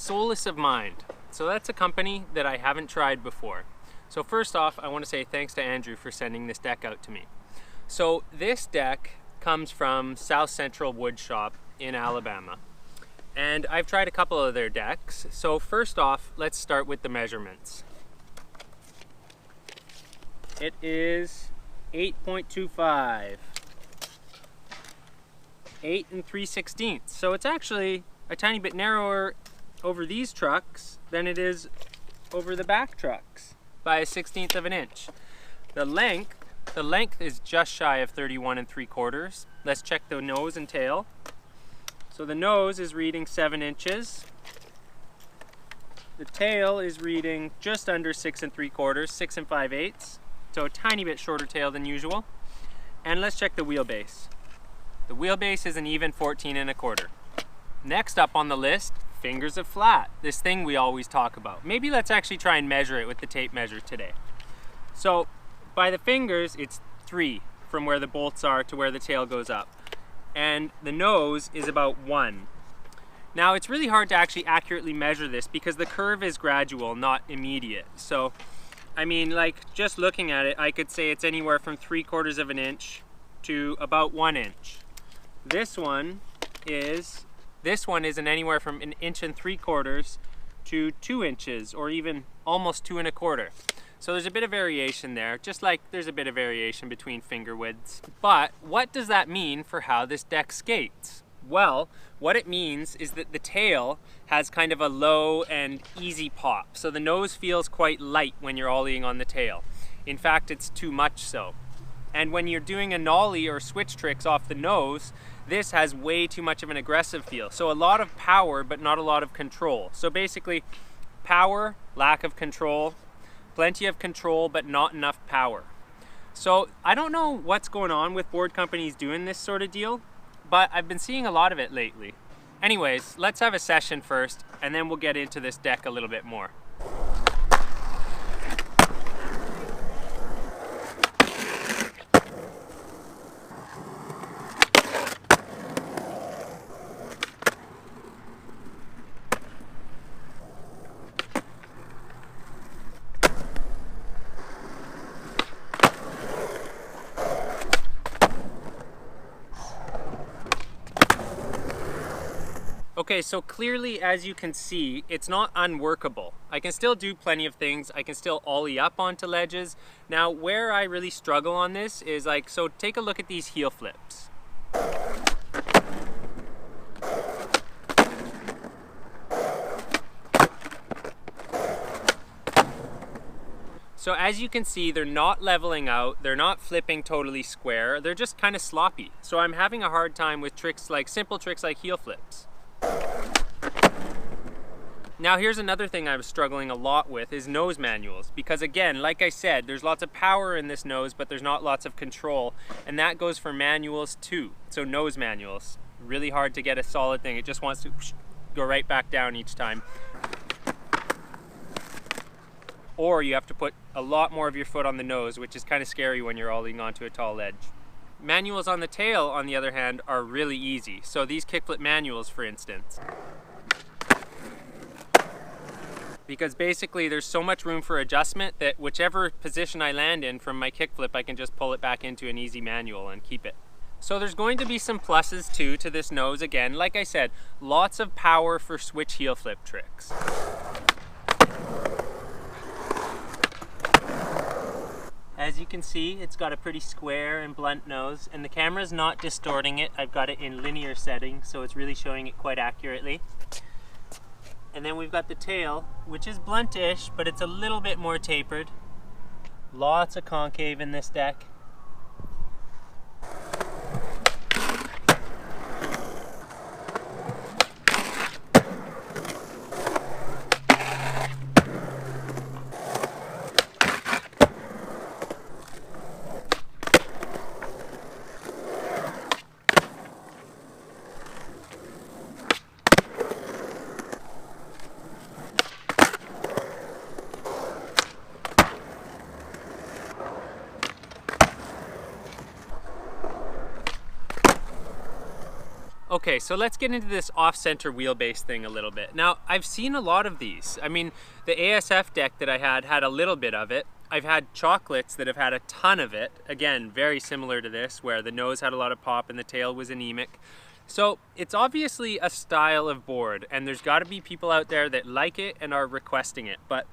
Solace of Mind. So that's a company that I haven't tried before. So first off, I want to say thanks to Andrew for sending this deck out to me. So this deck comes from South Central Wood Shop in Alabama. And I've tried a couple of their decks. So first off, let's start with the measurements. It is 8.25. 8 3/16. So it's actually a tiny bit narrower over these trucks than it is over the back trucks by 1/16 of an inch. The length is just shy of 31 3/4. Let's check the nose and tail. So the nose is reading 7 inches. The tail is reading just under 6 3/4, 6 5/8. So a tiny bit shorter tail than usual. And let's check the wheelbase. The wheelbase is an even 14 1/4. Next up on the list, fingers of flat. This thing we always talk about. Maybe let's actually try and measure it with the tape measure today. So by the fingers, it's 3 from where the bolts are to where the tail goes up. And the nose is about 1. Now it's really hard to actually accurately measure this because the curve is gradual, not immediate. So, I mean, like just looking at it, I could say it's anywhere from 3/4 of an inch to about 1 inch. This one is an anywhere from 1 3/4 inches to 2 inches, or even almost 2 1/4. So there's a bit of variation there, just like there's a bit of variation between finger widths. But what does that mean for how this deck skates? Well, what it means is that the tail has kind of a low and easy pop. So the nose feels quite light when you're ollieing on the tail. In fact, it's too much so. And when you're doing a nollie or switch tricks off the nose, this has way too much of an aggressive feel. So a lot of power, but not a lot of control. So basically, power, lack of control, plenty of control, but not enough power. So I don't know what's going on with board companies doing this sort of deal, but I've been seeing a lot of it lately. Anyways, let's have a session first, and then we'll get into this deck a little bit more. Okay, so clearly, as you can see, it's not unworkable. I can still do plenty of things. I can still ollie up onto ledges. Now, where I really struggle on this is like, so take a look at these heel flips. So as you can see, they're not leveling out, they're not flipping totally square, they're just kind of sloppy. So I'm having a hard time with tricks like, simple tricks like heel flips. Now here's another thing I was struggling a lot with is nose manuals, because again, like I said, there's lots of power in this nose, but there's not lots of control, and that goes for manuals too. So nose manuals, really hard to get a solid thing. It just wants to go right back down each time. Or you have to put a lot more of your foot on the nose, which is kind of scary when you're ollieing onto a tall ledge. Manuals on the tail, on the other hand, are really easy. So these kickflip manuals, for instance. Because basically there's so much room for adjustment that whichever position I land in from my kickflip, I can just pull it back into an easy manual and keep it. So there's going to be some pluses too to this nose. Again, like I said, lots of power for switch heel flip tricks. As you can see, it's got a pretty square and blunt nose, and the camera's not distorting it. I've got it in linear setting, so it's really showing it quite accurately. And then we've got the tail, which is bluntish, but it's a little bit more tapered. Lots of concave in this deck. Okay, so let's get into this off-center wheelbase thing a little bit. Now, I've seen a lot of these. I mean, the ASF deck that I had a little bit of it. I've had chocolates that have had a ton of it. Again, very similar to this, where the nose had a lot of pop and the tail was anemic. So it's obviously a style of board, and there's got to be people out there that like it and are requesting it. But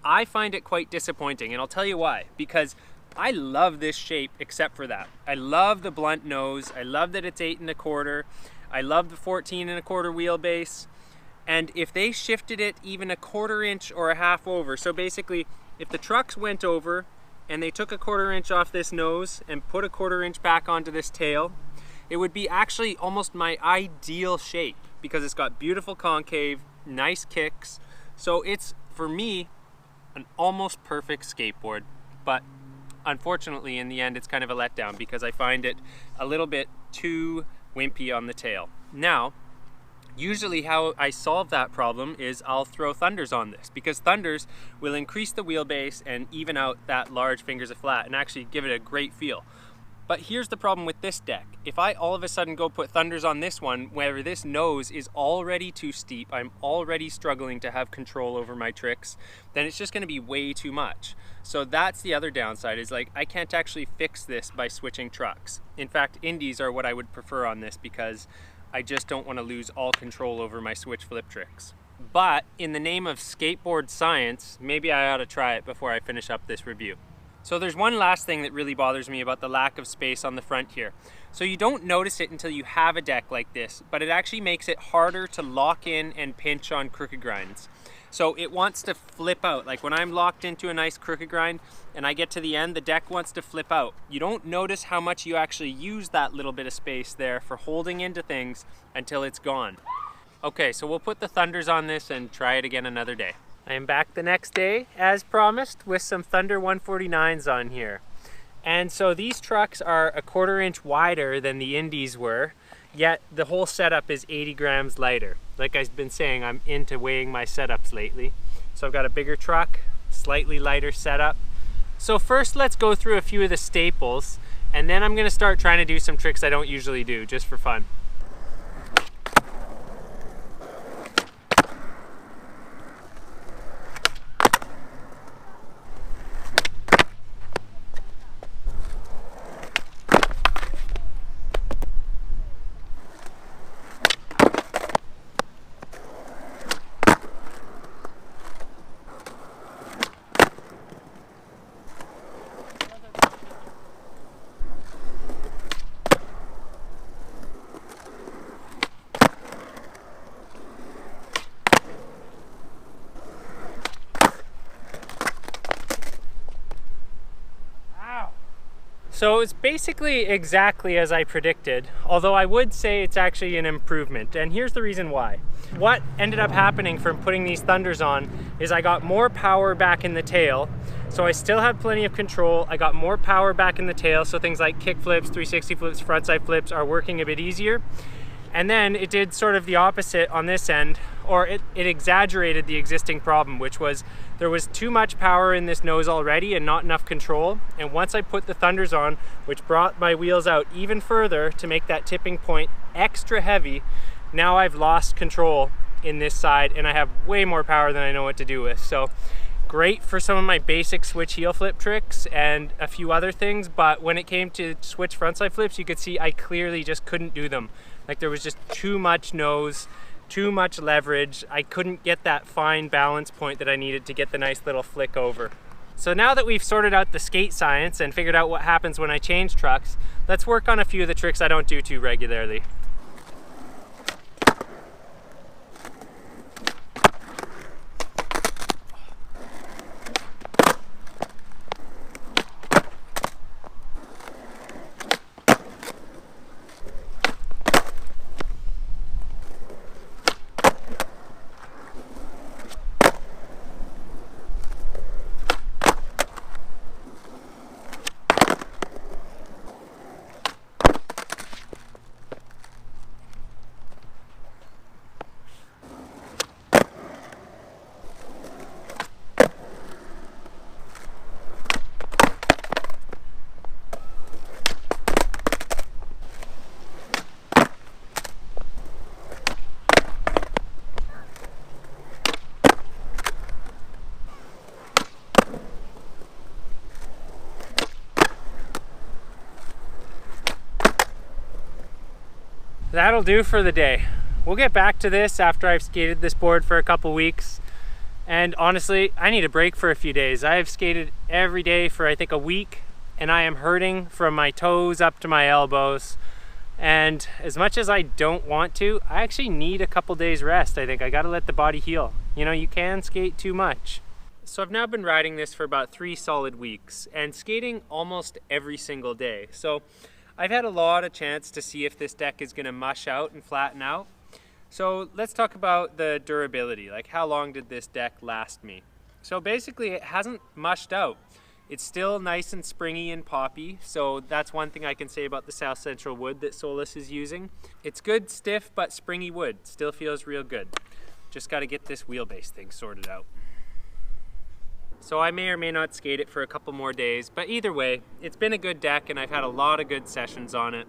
I find it quite disappointing, and I'll tell you why. Because I love this shape except for that. I love the blunt nose. I love that it's 8 1/4. I love the 14 1/4 wheelbase. And if they shifted it even a 1/4 inch or a half over, so basically if the trucks went over and they took a 1/4 inch off this nose and put a 1/4 inch back onto this tail, it would be actually almost my ideal shape because it's got beautiful concave, nice kicks. So it's, for me, an almost perfect skateboard. But unfortunately, in the end, it's kind of a letdown because I find it a little bit too wimpy on the tail. Now, usually how I solve that problem is I'll throw thunders on this because thunders will increase the wheelbase and even out that large fingers of flat and actually give it a great feel. But here's the problem with this deck. If I all of a sudden go put thunders on this one where this nose is already too steep, I'm already struggling to have control over my tricks, then it's just gonna be way too much. So that's the other downside, is like I can't actually fix this by switching trucks. In fact, indies are what I would prefer on this because I just don't want to lose all control over my switch flip tricks. But in the name of skateboard science, maybe I ought to try it before I finish up this review. So there's one last thing that really bothers me about the lack of space on the front here. So you don't notice it until you have a deck like this, but it actually makes it harder to lock in and pinch on crooked grinds. So it wants to flip out. Like when I'm locked into a nice crooked grind and I get to the end, the deck wants to flip out. You don't notice how much you actually use that little bit of space there for holding into things until it's gone. Okay, so we'll put the thunders on this and try it again another day. I am back the next day, as promised, with some Thunder 149s on here. And so these trucks are a 1/4 inch wider than the indies were, yet the whole setup is 80 grams lighter. Like I've been saying, I'm into weighing my setups lately. So I've got a bigger truck, slightly lighter setup. So first let's go through a few of the staples, and then I'm gonna start trying to do some tricks I don't usually do, just for fun. So it's basically exactly as I predicted, although I would say it's actually an improvement, and here's the reason why. What ended up happening from putting these thunders on is I got more power back in the tail, so I still have plenty of control. I got more power back in the tail, so things like kick flips, 360 flips, frontside flips are working a bit easier. And then it did sort of the opposite on this end, or it exaggerated the existing problem, which was there was too much power in this nose already and not enough control. And once I put the thunders on, which brought my wheels out even further to make that tipping point extra heavy, now I've lost control in this side and I have way more power than I know what to do with. So great for some of my basic switch heel flip tricks and a few other things, but when it came to switch frontside flips, you could see I clearly just couldn't do them. Like there was just too much nose, too much leverage. I couldn't get that fine balance point that I needed to get the nice little flick over. So now that we've sorted out the skate science and figured out what happens when I change trucks, let's work on a few of the tricks I don't do too regularly. That'll do for the day. We'll get back to this after I've skated this board for a couple weeks. And honestly, I need a break for a few days. I have skated every day for I think a week, and I am hurting from my toes up to my elbows. And as much as I don't want to, I actually need a couple days rest. I think I gotta let the body heal. You know, you can skate too much. So I've now been riding this for about 3 solid weeks and skating almost every single day. So I've had a lot of chance to see if this deck is gonna mush out and flatten out. So let's talk about the durability. Like, how long did this deck last me? So basically it hasn't mushed out. It's still nice and springy and poppy, so that's one thing I can say about the South Central wood that Solace is using. It's good, stiff, but springy wood. Still feels real good. Just got to get this wheelbase thing sorted out. So I may or may not skate it for a couple more days, but either way, it's been a good deck and I've had a lot of good sessions on it.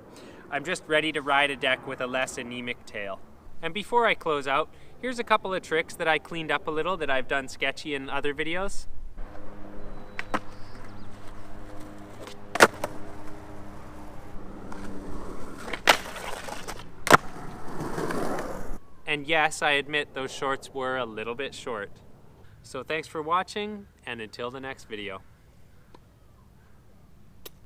I'm just ready to ride a deck with a less anemic tail. And before I close out, here's a couple of tricks that I cleaned up a little that I've done sketchy in other videos. And yes, I admit those shorts were a little bit short. So thanks for watching, and until the next video.